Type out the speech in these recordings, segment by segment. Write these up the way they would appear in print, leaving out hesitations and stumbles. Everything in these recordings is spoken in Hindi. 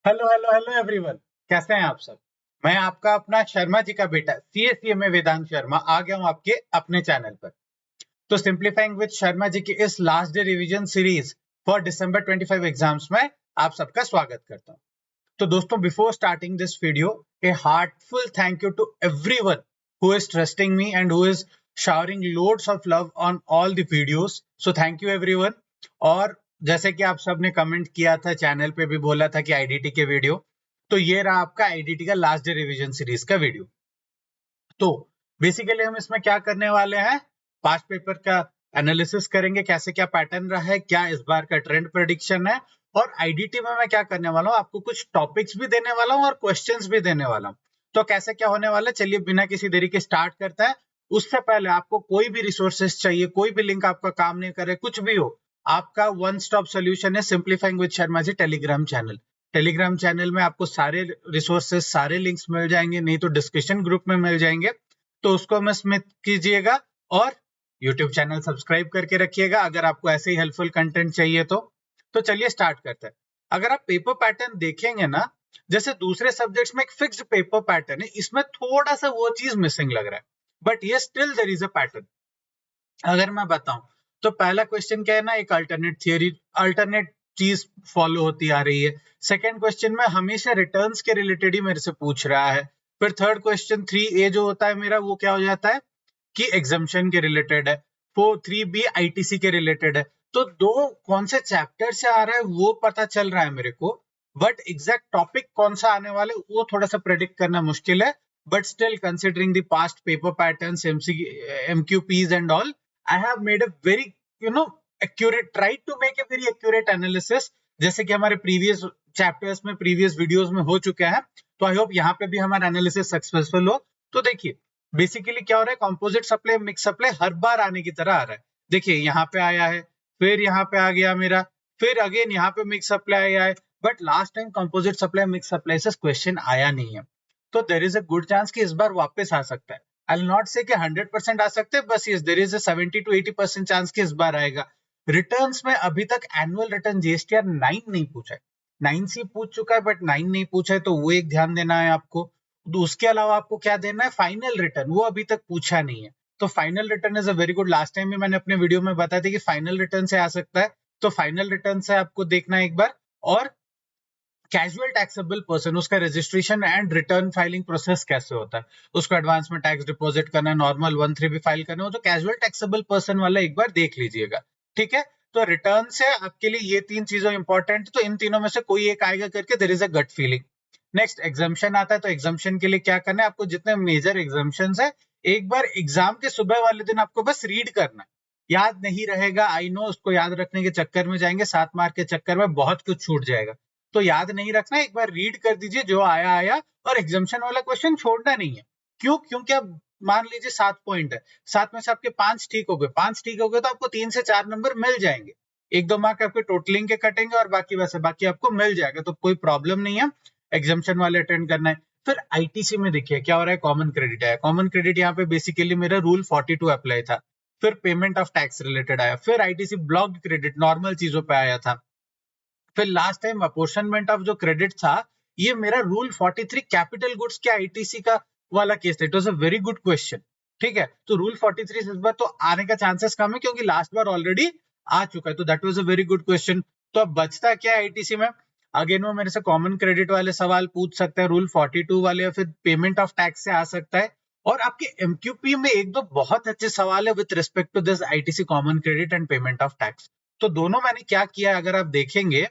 Hello hello hello everyone. कैसे हैं आप सब। मैं आपका अपना शर्मा जी का बेटा सीएससीएमए वेदांत शर्मा आ गया हूं आपके अपने चैनल पर। तो सिंप्लीफाइंग विद शर्मा जी की इस last day revision series for December 25 exams में आप सबका स्वागत करता हूं। तो दोस्तों, before starting this video, a heartful thank you to everyone who is trusting me and who is showering loads of love on all the videos. So thank you everyone. और जैसे कि आप सबने कमेंट किया था, चैनल पे भी बोला था कि आईडीटी के वीडियो, तो ये रहा आपका आईडीटी का लास्ट डे रिवीजन सीरीज का वीडियो। तो बेसिकली हम इसमें क्या करने वाले हैं, पास्ट पेपर का एनालिसिस करेंगे, कैसे क्या पैटर्न रहा है, क्या इस बार का ट्रेंड प्रेडिक्शन है, और आईडीटी में मैं क्या करने वाला हूँ, आपको कुछ टॉपिक्स भी देने वाला हूँ और क्वेश्चंस भी देने वाला हूँ। तो कैसे क्या होने वाला है, चलिए बिना किसी देरी के स्टार्ट करते हैं। उससे पहले आपको कोई भी रिसोर्सेस चाहिए, कोई भी लिंक आपका काम नहीं करे, कुछ भी हो, आपका वन स्टॉप सोल्यूशन है simplifying with Sharma ji Telegram channel. Telegram channel में आपको सारे रिसोर्सेस, सारे लिंक्स मिल जाएंगे, नहीं तो डिस्कशन ग्रुप में मिल जाएंगे। तो उसको मिस मत कीजिएगा और यूट्यूब चैनल सब्सक्राइब करके रखिएगा अगर आपको ऐसे ही हेल्पफुल कंटेंट चाहिए तो चलिए स्टार्ट करते हैं। अगर आप पेपर पैटर्न देखेंगे ना, जैसे दूसरे सब्जेक्ट्स में एक फिक्स्ड पेपर पैटर्न है, इसमें थोड़ा सा वो चीज मिसिंग लग रहा है, बट ये still there is a pattern. अगर मैं बताऊं तो पहला क्वेश्चन क्या है ना, एक अल्टरनेट थियरी, अल्टरनेट चीज फॉलो होती आ रही है। सेकंड क्वेश्चन में हमेशा रिटर्न्स के रिलेटेड ही मेरे से पूछ रहा है। फिर थर्ड क्वेश्चन 3A जो होता है मेरा, वो क्या हो जाता है कि एग्जाम्शन के रिलेटेड है। 3B आईटीसी के रिलेटेड है। तो दो कौन से चैप्टर से आ रहा है वो पता चल रहा है मेरे को, बट एग्जैक्ट टॉपिक कौन सा आने वाले वो थोड़ा सा प्रेडिक्ट करना मुश्किल है। But still considering the past paper patterns, MCQs and all, I have made a very, accurate, tried to make a very accurate analysis, जैसे कि हमारे प्रीवियस चैप्टर्स में, प्रीवियस वीडियोस में हो चुका है। तो आई होप यहाँ पे भी हमारा एनालिसिस सक्सेसफुल हो। तो देखिए बेसिकली क्या हो रहा है, कंपोजिट सप्लाई, मिक्स सप्लाई हर बार आने की तरह आ रहा है। देखिए यहाँ पे आया है, फिर यहाँ पे आ गया मेरा, फिर अगेन यहाँ पे मिक्स सप्लाई आया है, but last time composite supply, mix supply से क्वेश्चन आया नहीं है। तो there is a good chance कि इस बार वापस आ सकता है। आई विल नॉट से कि 100% आ सकते हैं, बस yes there is a 70 to 80% chance कि इस बार आएगा। रिटर्न्स में अभी तक एनुअल रिटर्न जीएसटीआर 9 नहीं पूछा है, 9C पूछ चुका है बट 9 नहीं पूछा है, तो वो एक ध्यान देना है आपको। तो उसके अलावा आपको क्या देना है, फाइनल रिटर्न, वो अभी तक पूछा नहीं है। तो final return is a very good. Last time भी मैंने अपने वीडियो में बताया था कि फाइनल रिटर्न से आ सकता है, तो फाइनल रिटर्न से आपको देखना है एक बार। और कैजुअल टैक्सेबल पर्सन, उसका registration and return filing process कैसे होता है, उसको एडवांस में टैक्स डिपॉजिट करना है, नॉर्मल 1(3) भी फाइल करना हो, तो कैजुअल टैक्सेबल पर्सन वाला एक बार देख लीजिएगा। ठीक है, तो रिटर्न से आपके लिए ये तीन चीजें इंपॉर्टेंट, तो इन तीनों में से कोई एक आएगा करके there is a gut feeling. Next exemption आता है, तो एग्जाम्शन के लिए क्या करना है, आपको जितने मेजर एग्जाम्शन है एक बार एग्जाम के सुबह वाले दिन आपको बस रीड करना है। याद नहीं रहेगा, आई नो, उसको याद रखने के चक्कर में जाएंगे, 7 मार्क के चक्कर में बहुत कुछ छूट जाएगा। तो याद नहीं रखना, एक बार रीड कर दीजिए, जो आया आया, और एग्जाम्शन वाला क्वेश्चन छोड़ना नहीं है। क्यों? क्योंकि अब मान लीजिए 7 पॉइंट है, 7 में से आपके 5 ठीक हो गए, 5 ठीक हो गए तो आपको 3 से 4 नंबर मिल जाएंगे। 1-2 मार्क आपके टोटलिंग के कटेंगे और बाकी वैसे बाकी आपको मिल जाएगा, तो कोई प्रॉब्लम नहीं है। एग्जाम्शन वाले अटेंड करना है। फिर आईटीसी में देखिए क्या हो रहा है, कॉमन क्रेडिट आया। कॉमन क्रेडिट यहाँ पे बेसिकली मेरा रूल 42 अप्लाई था। फिर पेमेंट ऑफ टैक्स रिलेटेड आया, फिर आईटीसी ब्लॉक क्रेडिट नॉर्मल चीजों पे आया था। फिर लास्ट टाइम अपोर्शनमेंट ऑफ जो क्रेडिट था, ये मेरा रूल 43 कैपिटल गुड्स के आईटीसी का वाला केस था। It was a very good question. ठीक है, तो रूल 43 इस बार तो आने का चांसेस कम है, क्योंकि लास्ट बार ऑलरेडी आ चुका है, तो that was a very good question. तो अब बचता क्या है आईटीसी में, अगेन वो मेरे से कॉमन क्रेडिट वाले सवाल पूछ सकते हैं, रूल 42 वाले, या फिर पेमेंट ऑफ टैक्स से आ सकता है। और आपके एमक्यूपी में एक दो बहुत अच्छे सवाल है with respect to this ITC common credit and payment of tax. तो दोनों मैंने क्या किया है, अगर आप देखेंगे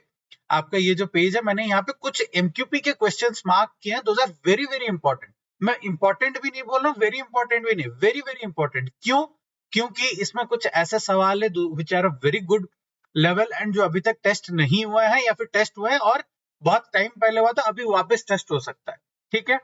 आपका ये जो पेज है, मैंने यहाँ पे कुछ एमक्यूपी के क्वेश्चंस मार्क किए हैं, those are very very important. मैं इंपॉर्टेंट भी नहीं बोल रहा हूँ, वेरी इंपॉर्टेंट भी नहीं, वेरी वेरी इंपॉर्टेंट। क्यों? क्योंकि इसमें कुछ ऐसे सवाल है which are very good level, and जो अभी तक टेस्ट नहीं हुए हैं, या फिर टेस्ट हुए हैं और बहुत टाइम पहले हुआ था, अभी वापस टेस्ट हो सकता है। ठीक है,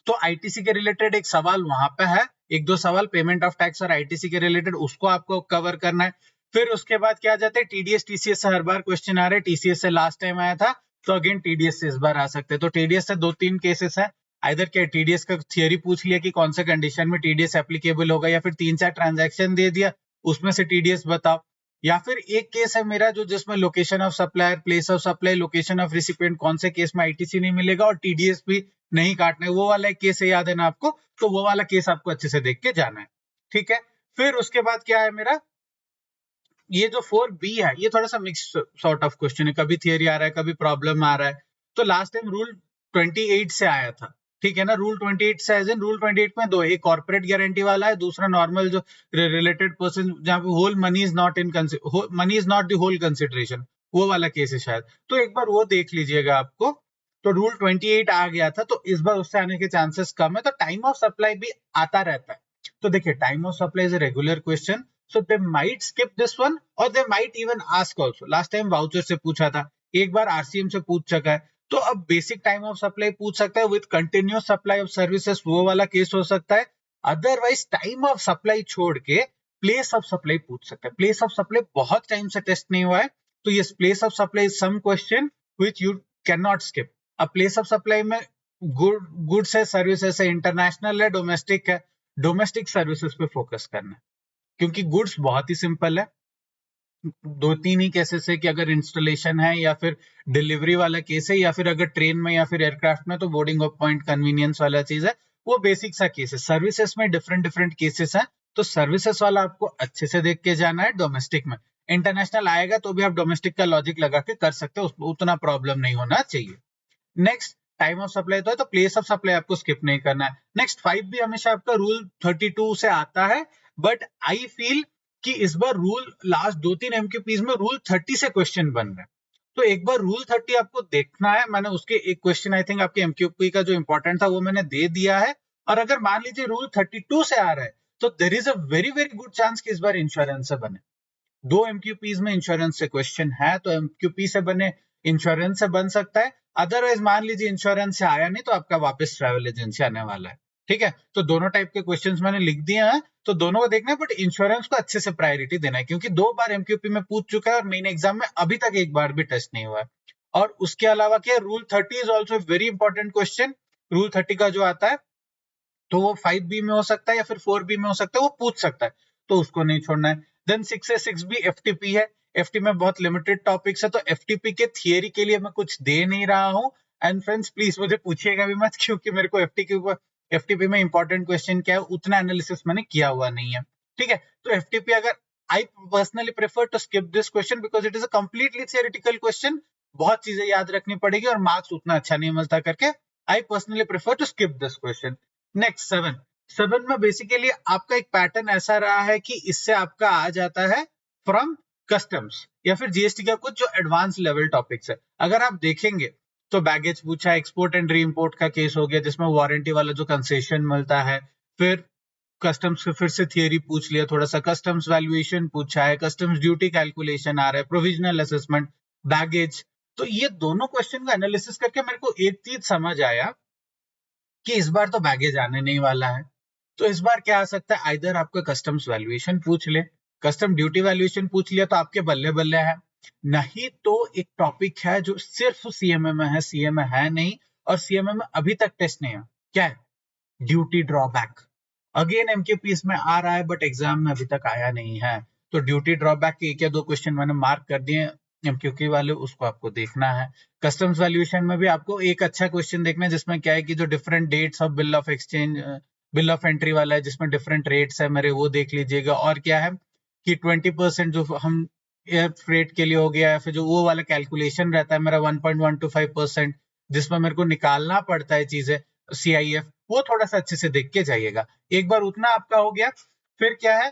तो आईटीसी के रिलेटेड एक सवाल वहां पे है, एक दो सवाल पेमेंट ऑफ टैक्स और आईटीसी के रिलेटेड, उसको आपको कवर करना है। फिर उसके बाद क्या जाते हैं, टीडीएस टीसीएस से हर बार क्वेश्चन आ रहे हैं, टीसीएस से लास्ट टाइम आया था, तो अगेन टीडीएस से इस बार आ सकते हैं। तो टीडीएस से 2-3 केसेस है, इधर क्या टीडीएस का थियरी पूछ लिया कि कौन से कंडीशन में टीडीएस एप्लीकेबल होगा, या फिर 3-4 ट्रांजैक्शन दे दिया, उसमें से टीडीएस बताओ, या फिर एक केस है मेरा जो जिसमें location of supplier, place of supply, location of recipient, कौन से केस में आईटीसी नहीं मिलेगा और टीडीएस भी नहीं काटना है, वो वाला एक केस है, याद है ना आपको, तो वो वाला केस आपको अच्छे से देख के जाना है। ठीक है, फिर उसके बाद क्या है मेरा, ये जो 4B है ये थोड़ा सा मिक्स सॉर्ट ऑफ क्वेश्चन है, कभी थियरी आ रहा है, कभी प्रॉब्लम आ रहा है। तो लास्ट टाइम रूल 28 से आया था, ठीक है ना, रूल 28 से, एज इन रूल 28 में दो, एक कॉर्पोरेट गारंटी वाला है, दूसरा नॉर्मल जो रिलेटेड पर्सन, जहां पे whole money is not in money is not the whole consideration, वो वाला केस है शायद, तो एक बार वो देख लीजिएगा आपको। तो रूल 28 आ गया था, तो इस बार उससे आने के चांसेस कम है। तो टाइम ऑफ सप्लाई भी आता रहता है, तो देखिए time of supply is a regular question, so they might skip this one or they might even ask also. Last time voucher से पूछा था, एक बार आरसीएम से पूछ चुका है, तो अब बेसिक टाइम ऑफ सप्लाई पूछ सकता है, with continuous supply of services वो वाला केस हो सकता है। अदरवाइज टाइम ऑफ सप्लाई छोड़ के प्लेस ऑफ सप्लाई पूछ सकता है। प्लेस ऑफ सप्लाई बहुत टाइम से टेस्ट नहीं हुआ है, तो ये place of supply is some question which you can not skip. अब प्लेस ऑफ सप्लाई में गुड्स है, सर्विसेज है, इंटरनेशनल है, डोमेस्टिक है, डोमेस्टिक सर्विसेज पे फोकस करना है, क्योंकि गुड्स बहुत ही सिंपल है, दो तीन ही केसेस है कि अगर इंस्टॉलेशन है या फिर डिलीवरी वाला केस है, या फिर अगर ट्रेन में या फिर एयरक्राफ्ट में तो बोर्डिंग ऑफ पॉइंट कन्वीनियंस वाला चीज है, वो बेसिक सा केस है। सर्विसेज में डिफरेंट डिफरेंट केसेस है, तो सर्विसेज वाला आपको अच्छे से देख के जाना है। डोमेस्टिक में, इंटरनेशनल आएगा तो भी आप डोमेस्टिक का लॉजिक लगा के कर सकते हो, उतना प्रॉब्लम नहीं होना चाहिए। नेक्स्ट टाइम ऑफ सप्लाई तो है, तो प्लेस ऑफ सप्लाई आपको स्किप नहीं करना है। नेक्स्ट 5 भी हमेशा आपका रूल 32 से आता है, बट आई फील कि इस बार रूल लास्ट 2-3 एमक्यूपीज में रूल 30 से क्वेश्चन बन रहे हैं, तो एक बार रूल 30 आपको देखना है। मैंने उसके एक क्वेश्चन आई थिंक आपके एमक्यूपी का जो इंपॉर्टेंट था वो मैंने दे दिया है, और अगर मान लीजिए रूल 32 से आ रहा है तो there is a very very good chance कि इस बार इंश्योरेंस से बने। दो एमक्यूपीज में इंश्योरेंस से क्वेश्चन है, तो एमक्यूपी से बने, इंश्योरेंस से बन सकता है। अदरवाइज मान लीजिए इंश्योरेंस से आया नहीं तो आपका वापस ट्रैवल एजेंसी आने वाला है। ठीक है, तो दोनों टाइप के क्वेश्चंस मैंने लिख दिए हैं, तो दोनों को देखना है, बट इंश्योरेंस को अच्छे से प्रायोरिटी देना है, क्योंकि 2 बार एमक्यूपी में पूछ चुका है और मेन एग्जाम में अभी तक एक बार भी टेस्ट नहीं हुआ है। और उसके अलावा क्या, rule 30 is also very important question. Rule 30 का जो आता है तो वो 5B में हो सकता है या फिर 4B में हो सकता है, वो पूछ सकता है, तो उसको नहीं छोड़ना है। देन 6 है, 6B एफटीपी है। एफटी में बहुत लिमिटेड टॉपिक्स है, तो एफटीपी के थियरी के लिए मैं कुछ दे नहीं रहा हूँ। एंड फ्रेंड्स प्लीज मुझे पूछिएगा भी मत, क्योंकि मेरे को एफटीपी में इंपॉर्टेंट क्वेश्चन क्या है उतना एनालिसिस मैंने किया हुआ नहीं है। ठीक है, तो एफटीपी अगर I personally prefer to skip this question because it is a completely theoretical question, बहुत चीजें याद रखनी पड़ेगी और मार्क्स उतना अच्छा नहीं मिलता करके I personally prefer to skip this question. Next 7 में बेसिकली आपका एक पैटर्न ऐसा रहा है कि इससे आपका आ जाता है फ्रॉम कस्टम्स या फिर जीएसटी का कुछ जो एडवांस लेवल टॉपिक्स है। अगर आप देखेंगे तो बैगेज पूछा, एक्सपोर्ट एंड री इम्पोर्ट का केस हो गया जिसमें वारंटी वाला जो कंसेशन मिलता है, फिर कस्टम्स फिर से थियरी पूछ लिया थोड़ा सा, कस्टम्स वैल्यूएशन पूछा है, कस्टम्स ड्यूटी कैलकुलेशन आ रहा है, प्रोविजनल असेसमेंट, बैगेज। तो ये दोनों क्वेश्चन का एनालिसिस करके मेरे को एक चीज समझ आया कि इस बार तो बैगेज आने नहीं वाला है, तो इस बार क्या आ सकता है, आइदर आपका कस्टम्स वैल्यूएशन पूछ ले, कस्टम ड्यूटी वैल्यूएशन पूछ लिया तो आपके बल्ले बल्ले है, नहीं तो एक टॉपिक है जो सिर्फ सीएमए में है, सीएमए है नहीं, और सीएमए में अभी तक टेस्ट नहीं है, क्या है, ड्यूटी ड्रॉबैक। अगेन एमक्यूपीएस में आ रहा है बट एग्जाम में अभी तक आया नहीं है, तो ड्यूटी ड्रॉबैक के एक या दो क्वेश्चन मैंने मार्क कर दिए एमक्यूक्यू वाले, उसको आपको देखना है। कस्टम्स वैल्यूएशन में भी आपको एक अच्छा क्वेश्चन देखना है जिसमें क्या है कि जो different dates of bill of exchange, bill of entry वाला है जिसमें डिफरेंट रेट्स है मेरे, वो देख लीजिएगा। और क्या है कि 20% जो हम एयर फ्रेट के लिए हो गया है, फिर जो वो वाला कैलकुलेशन रहता है मेरा 1.125%, जिसमें मेरे को निकालना पड़ता है चीजें सीआईएफ, वो थोड़ा सा अच्छे से देख के जाइएगा। एक बार उतना आपका हो गया, फिर क्या है,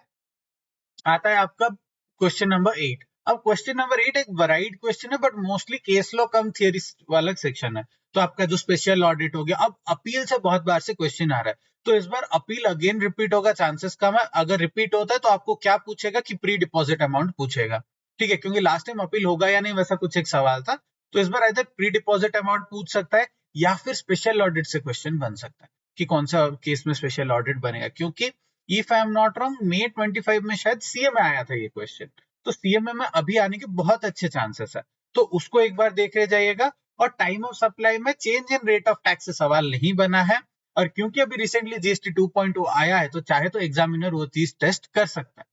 आता है आपका क्वेश्चन नंबर 8। अब क्वेश्चन नंबर 8 एक वराइड क्वेश्चन है but mostly case law come theory वाला सेक्शन है, तो आपका जो स्पेशल ऑडिट हो गया। अब अपील से बहुत बार से क्वेश्चन आ रहा है, तो इस बार अपील अगेन रिपीट होगा, चांसेस कम है। अगर रिपीट होता है तो आपको क्या पूछेगा कि प्री डिपॉजिट अमाउंट पूछेगा, ठीक है, क्योंकि लास्ट टाइम अपील होगा या नहीं वैसा कुछ एक सवाल था, तो इस बार इधर प्री डिपॉजिट अमाउंट पूछ सकता है या फिर स्पेशल ऑडिट से क्वेश्चन बन सकता है कि कौन सा केस में स्पेशल ऑडिट बनेगा, क्योंकि if I am not wrong मई 25 में शायद सीएमए आया था ये क्वेश्चन, तो सीएमए में अभी आने के बहुत अच्छे चांसेस है, तो उसको एक बार देख ले जाइएगा। और टाइम ऑफ सप्लाई में change in rate of tax से सवाल नहीं बना है, और क्योंकि अभी रिसेंटली जीएसटी 2.0 आया है तो चाहे तो एग्जामिनर वो चीज टेस्ट कर सकता है।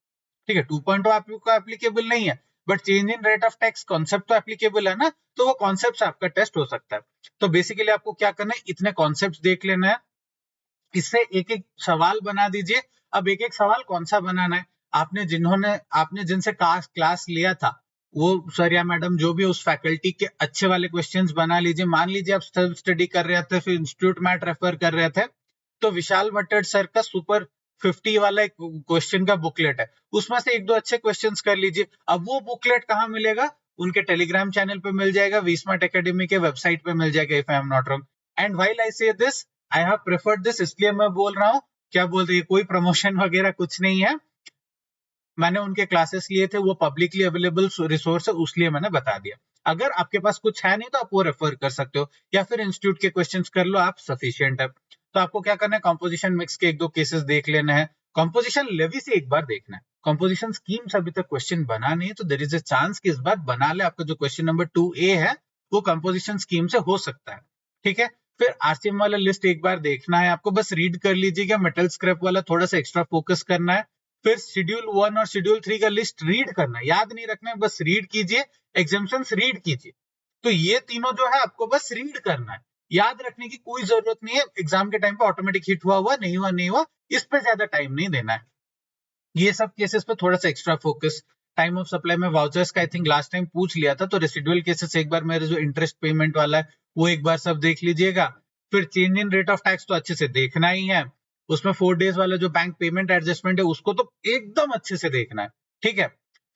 ठीक है, 2.0 आपको एप्लीकेबल नहीं है, but change in rate of tax concept तो एप्लीकेबल है ना, तो वो कॉन्सेप्ट आपका टेस्ट हो सकता है। तो बेसिकली आपको क्या करना है, इतने कॉन्सेप्ट देख लेना है, इससे एक एक सवाल बना दीजिए। अब एक एक सवाल कौन सा बनाना है, आपने जिनसे क्लास लिया था वो सर या मैडम जो भी उस फैकल्टी के अच्छे वाले क्वेश्चंस बना लीजिए। मान लीजिए आप सेल्फ स्टडी कर रहे थे, फिर इंस्टीट्यूट मैट रेफर कर रहे थे, तो विशाल मटड़ सर का सुपर 50 वाला एक क्वेश्चन का बुकलेट है, उसमें से एक दो अच्छे क्वेश्चंस कर लीजिए। अब वो बुकलेट कहाँ मिलेगा, उनके टेलीग्राम चैनल पे मिल जाएगा, वीस्मार्ट एकेडमी के वेबसाइट पे मिल जाएगा, if I am not wrong. And while I say this, I have preferred this, इसलिए मैं बोल रहा हूँ, क्या बोल रही है, कोई प्रमोशन वगैरह कुछ नहीं है, मैंने उनके क्लासेस लिए थे, वो पब्लिकली अवेलेबल रिसोर्स है, उसलिए मैंने बता दिया। अगर आपके पास कुछ है नहीं तो आप वो रेफर कर सकते हो, या फिर इंस्टीट्यूट के क्वेश्चंस कर लो, आप सफिशिएंट है। तो आपको क्या करना है, कंपोजिशन मिक्स के एक दो केसेस देख लेना है, कंपोजिशन लेवी से एक बार देखना है, कंपोजिशन स्कीम से अभी तक क्वेश्चन बना नहीं है, तो देयर इज अ चांस कि इस बार बना ले। आपका जो क्वेश्चन नंबर 2A है वो कंपोजिशन स्कीम से हो सकता है, ठीक है। फिर आरसीएम वाला लिस्ट एक बार देखना है आपको, बस रीड कर लीजिएगा, मेटल स्क्रैप वाला थोड़ा सा एक्स्ट्रा फोकस करना है। फिर शेड्यूल 1 और शेड्यूल 3 का लिस्ट रीड करना है, याद नहीं रखना है, बस रीड कीजिए, एग्जाम्पशंस रीड कीजिए। तो ये तीनों जो है आपको बस रीड करना है, याद रखने की कोई जरूरत नहीं है, एग्जाम के टाइम पे ऑटोमेटिक हिट हुआ नहीं हुआ नहीं हुआ, इस पे ज्यादा टाइम नहीं देना है। ये सब केसेस पे थोड़ा सा extra focus. Time of supply में वाउचर्स का आई थिंक लास्ट टाइम पूछ लिया था, तो रेसिडुअल केसेस एक बार मेरे जो इंटरेस्ट पेमेंट वाला है वो एक बार सब देख लीजिएगा। फिर change in rate of tax तो अच्छे से देखना ही है, उसमें 4 डेज वाला जो बैंक पेमेंट एडजस्टमेंट है उसको तो एकदम अच्छे से देखना है, ठीक है।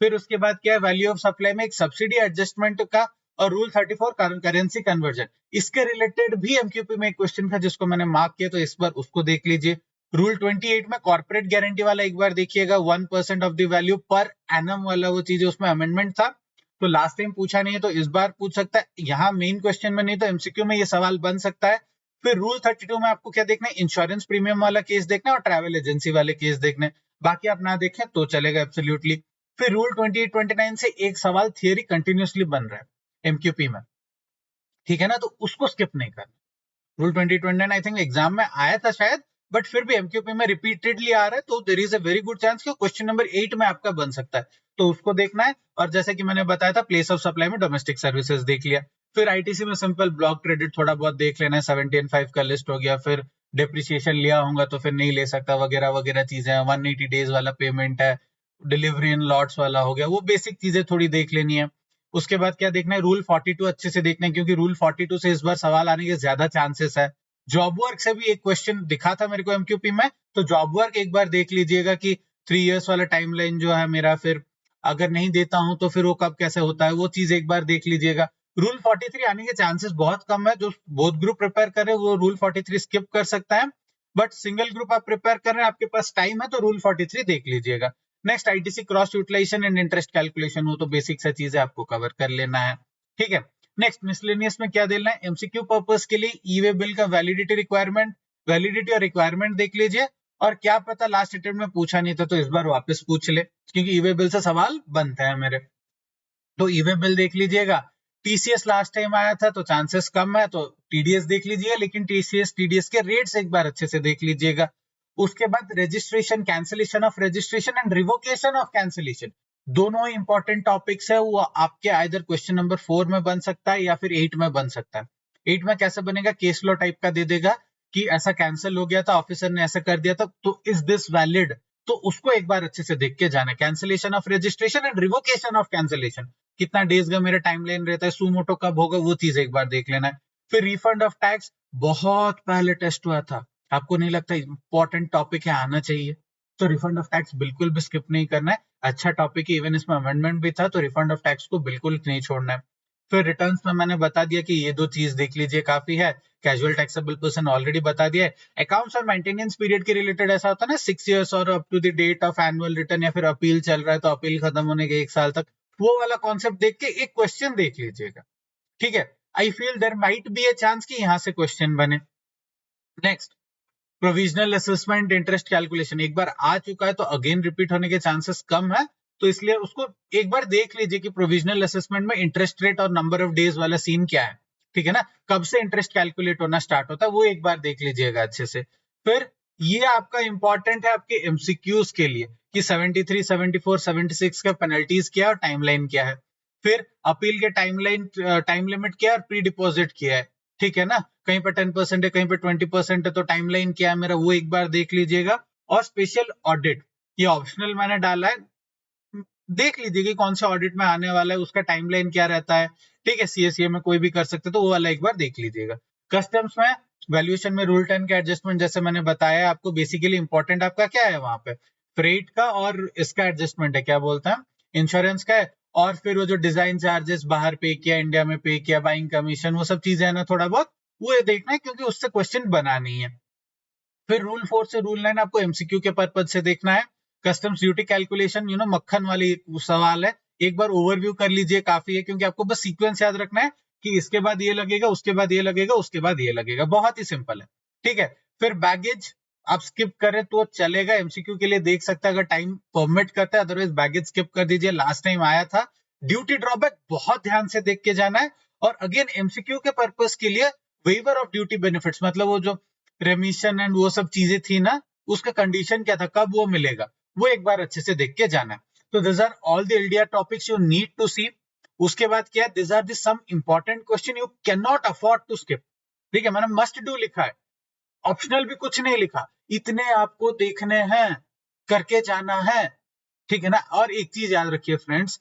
फिर उसके बाद क्या है, वैल्यू ऑफ सप्लाई में एक सब्सिडी एडजस्टमेंट का और रूल 34 करेंसी कन्वर्जन, इसके रिलेटेड भी एमक्यूपी में एक क्वेश्चन था जिसको मैंने मार्क किया, तो इस बार उसको देख लीजिए। रूल 28 में कॉर्पोरेट गारंटी वाला एक बार देखिएगा, 1% of the value per annum वाला वो चीज, उसमें अमेंडमेंट था, तो लास्ट टाइम पूछा नहीं है तो इस बार पूछ सकता है, यहाँ मेन क्वेश्चन में नहीं तो एमसीक्यू में ये सवाल बन सकता है। फिर रूल 32 में आपको क्या देखना है, इंश्योरेंस प्रीमियम वाला केस देखना है और ट्रैवल एजेंसी वाले केस देखने, बाकी आप ना देखें तो चलेगा एब्सोल्युटली। फिर रूल 28 29 से एक सवाल थियरी कंटिन्यूसली बन रहा है एमक्यूपी में, ठीक है ना, तो उसको स्किप नहीं करना। रूल 2029 आई थिंक एग्जाम में आया था शायद, बट फिर भी एमक्यूपी में रिपीटेडली आ रहा है, तो there is a very good chance कि क्वेश्चन नंबर 8 में आपका बन सकता है, तो उसको देखना है। और जैसे कि मैंने बताया था, प्लेस ऑफ सप्लाई में डोमेस्टिक सर्विसेज देख लिया। फिर आईटीसी में सिंपल ब्लॉक क्रेडिट थोड़ा बहुत देख लेना है, 17.5 का लिस्ट हो गया। फिर डिप्रिसिएशन लिया होगा तो फिर नहीं ले सकता, वगैरह वगैरह चीजें, 180 डेज वाला पेमेंट है, डिलीवरी इन लॉट्स वाला हो गया, वो बेसिक चीजें थोड़ी देख लेनी है। उसके बाद क्या देखना है, रूल 42 अच्छे से देखना है, क्योंकि रूल 42 से इस बार सवाल आने के ज्यादा चांसेस है। जॉब वर्क से भी एक क्वेश्चन दिखा था मेरे को एमक्यूपी में, तो जॉब वर्क एक बार देख लीजिएगा कि 3 इयर्स वाला टाइमलाइन जो है मेरा, फिर अगर नहीं देता हूं तो फिर वो कब कैसे होता है, वो चीज एक बार देख लीजिएगा। रूल 43 आने के चांसेस बहुत कम है, जो बोथ ग्रुप प्रिपेयर कर रहे हैं वो रूल 43 स्किप कर सकता है, बट सिंगल ग्रुप आप प्रिपेयर कर रहे हैं, आपके पास टाइम है, तो रूल 43 देख लीजिएगा। Next ITC cross utilization and interest calculation, हो तो बेसिक सा चीजें आपको कवर कर लेना है, ठीक है। नेक्स्ट मिसलेनियस में क्या देना है, एमसीक्यू पर्पस के लिए ई वे बिल का वैलिडिटी रिक्वायरमेंट, वैलिडिटी और रिक्वायरमेंट देख लीजिए, और क्या पता लास्ट अटेम्प्ट में पूछा नहीं था तो इस बार वापस पूछ ले, क्योंकि ई वे बिल से सवाल बनता है मेरे, तो ई वे बिल देख लीजिएगा। टीसीएस लास्ट टाइम आया था तो चांसेस कम है, तो टीडीएस देख लीजिएगा, लेकिन टीसीएस टीडीएस के रेट्स एक बार अच्छे से देख लीजिएगा। उसके बाद registration, cancellation of registration and revocation of cancellation, दोनों ही इंपॉर्टेंट टॉपिक्स है, वो आपके आइदर क्वेश्चन नंबर 4 में बन सकता है या फिर 8 में बन सकता है। 8 में कैसे बनेगा, केस लॉ टाइप का दे देगा कि ऐसा कैंसिल हो गया था, ऑफिसर ने ऐसा कर दिया था, तो इज दिस वैलिड, तो उसको एक बार अच्छे से देख के जाना। Cancellation of registration and revocation of cancellation, कितना डेज का मेरा टाइमलाइन रहता है, सुमोटो कब होगा, वो चीज एक बार देख लेना है। फिर रिफंड ऑफ टैक्स, बहुत पहले टेस्ट हुआ था, आपको नहीं लगता इंपॉर्टेंट टॉपिक है, आना चाहिए, तो रिफंड ऑफ टैक्स बिल्कुल भी स्किप नहीं करना है, अच्छा टॉपिक है, इवन इसमें अमेंडमेंट भी था, तो रिफंड ऑफ टैक्स को बिल्कुल नहीं छोड़ना है। फिर रिटर्न्स में मैंने बता दिया कि ये दो चीज देख लीजिए, काफी है। कैजुअल टैक्सेबल पर्सन ऑलरेडी बता दिया है। अकाउंट्स और मेंटेनेंस पीरियड के रिलेटेड ऐसा होता है ना, 6 इयर्स और up to the date of annual return, या फिर अपील चल रहा है तो अपील खत्म होने के 1 साल तक, वो वाला कॉन्सेप्ट देख के एक क्वेश्चन देख लीजिएगा, ठीक है। I feel there might be a chance कि यहां से क्वेश्चन बने। Next, provisional assessment interest calculation एक बार आ चुका है तो अगेन रिपीट होने के चांसेस कम है, तो इसलिए उसको एक बार देख लीजिए कि प्रोविजनल असेसमेंट में इंटरेस्ट रेट और नंबर ऑफ डेज वाला सीन क्या है, ठीक है ना, कब से इंटरेस्ट कैलकुलेट होना स्टार्ट होता है, वो एक बार देख लीजिएगा अच्छे से। फिर ये आपका इंपॉर्टेंट है आपके एमसीक्यूज के लिए कि 73, 74, 76 का पेनल्टीज क्या है और टाइमलाइन क्या है। फिर अपील के टाइम लिमिट क्या है और प्री डिपॉजिट क्या है, ठीक है ना। कहीं पर 10% है, कहीं पर 20% है, तो टाइमलाइन क्या है मेरा वो एक बार देख लीजिएगा। और स्पेशल ऑडिट ये ऑप्शनल मैंने डाला है, देख लीजिए कि कौन सा ऑडिट में आने वाला है, उसका टाइमलाइन क्या रहता है, ठीक है। सीएसए में कोई भी कर सकते तो वो वाला एक बार देख लीजिएगा। कस्टम्स में वैल्यूएशन में रूल 10 के एडजस्टमेंट जैसे मैंने बताया आपको, बेसिकली इंपॉर्टेंट आपका क्या है वहां पे, फ्रेट का और इसका एडजस्टमेंट है, क्या बोलते हैं, इंश्योरेंस का है। और फिर वो जो डिजाइन चार्जेस बाहर पे किया, इंडिया में पे किया, बाइंग कमीशन, वो सब चीजें है ना थोड़ा बहुत वो ये देखना है, क्योंकि उससे क्वेश्चन बना नहीं है। फिर रूल 4 से रूल 9 आपको एमसीक्यू के पर्पज से देखना है। कस्टम्स ड्यूटी कैलकुलेशन मक्खन वाली सवाल है, एक बार ओवरव्यू कर लीजिए काफी है, क्योंकि आपको बस सीक्वेंस याद रखना है कि इसके बाद ये लगेगा, उसके बाद ये लगेगा, उसके बाद ये लगेगा, बहुत ही सिंपल है, ठीक है। फिर बैगेज आप स्किप करें तो चलेगा, एमसीक्यू के लिए देख सकते हैं अगर टाइम परमिट करता है, अदरवाइज बैगेज स्किप कर दीजिए, लास्ट टाइम आया था। ड्यूटी ड्रॉबैक बहुत ध्यान से देख के जाना है। और अगेन एमसीक्यू के पर्पज के लिए वेवर ऑफ ड्यूटी बेनिफिट्स, मतलब वो जो रेमिशन एंड वो सब चीजें थी ना, उसका कंडीशन क्या था, कब वो मिलेगा, वो एक बार अच्छे से देख के जाना है। तो this are all the LDR topics you need to see. उसके बाद क्या है, this are the some important question you can not afford to skip, ठीक है। मैंने मस्ट डू लिखा है, ऑप्शनल भी कुछ नहीं लिखा, इतने आपको देखने हैं, करके जाना है, ठीक है ना। और एक चीज याद रखिए फ्रेंड्स,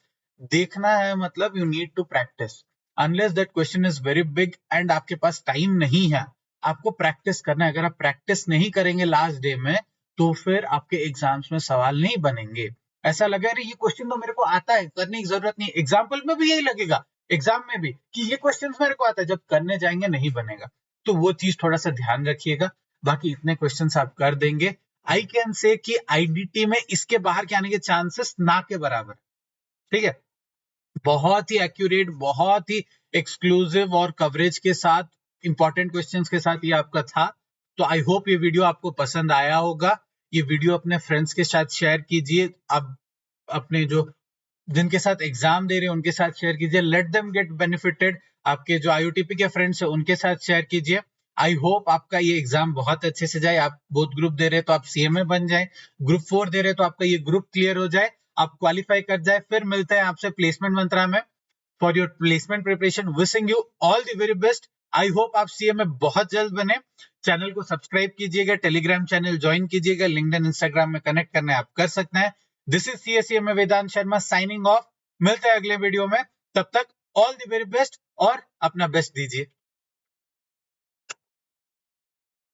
देखना है मतलब you need to practice, unless that question is very big and आपके पास टाइम नहीं है, आपको प्रैक्टिस करना है। अगर आप प्रैक्टिस नहीं करेंगे लास्ट डे में, तो फिर आपके एग्जाम्स में सवाल नहीं बनेंगे। ऐसा लगे अरे ये क्वेश्चन तो मेरे को आता है, करने की जरूरत नहीं, एग्जाम्पल में भी यही लगेगा, एग्जाम में भी कि ये क्वेश्चन मेरे को आता है, जब करने जाएंगे नहीं बनेगा। तो वो चीज थोड़ा सा ध्यान रखिएगा। बाकी इतने क्वेश्चन आप कर देंगे, आई कैन से कि आईडीटी में इसके बाहर के आने के चांसेस ना के बराबर, ठीक है। बहुत ही एक्यूरेट, बहुत ही एक्सक्लूसिव और कवरेज के साथ, इंपॉर्टेंट क्वेश्चंस के साथ ये आपका था। तो आई होप ये वीडियो आपको पसंद आया होगा। ये वीडियो अपने फ्रेंड्स के साथ शेयर कीजिए, अब अपने जो जिनके साथ एग्जाम दे रहे हैं उनके साथ शेयर कीजिए, लेट देम गेट बेनिफिटेड। आपके जो आईयूटीपी के फ्रेंड्स हैं उनके साथ शेयर कीजिए। आई होप आपका ये एग्जाम बहुत अच्छे से जाए। आप बोथ ग्रुप दे रहे हैं तो आप सीएमए बन जाए, ग्रुप 4 दे रहे हैं तो आपका ये ग्रुप क्लियर हो जाए, आप क्वालिफाई कर जाए। फिर मिलते हैं आपसे प्लेसमेंट मंत्रा में for your placement preparation. Wishing you all the very best. I hope आप सीएमए बहुत जल्द बने। चैनल को सब्सक्राइब कीजिएगा, टेलीग्राम चैनल ज्वाइन कीजिएगा, लिंक्डइन इंस्टाग्राम में कनेक्ट करना है आप कर सकते हैं। दिस इज सीएसई में वेदांत शर्मा साइनिंग ऑफ। मिलते हैं अगले वीडियो में, तब तक ऑल द वेरी बेस्ट और अपना बेस्ट दीजिए।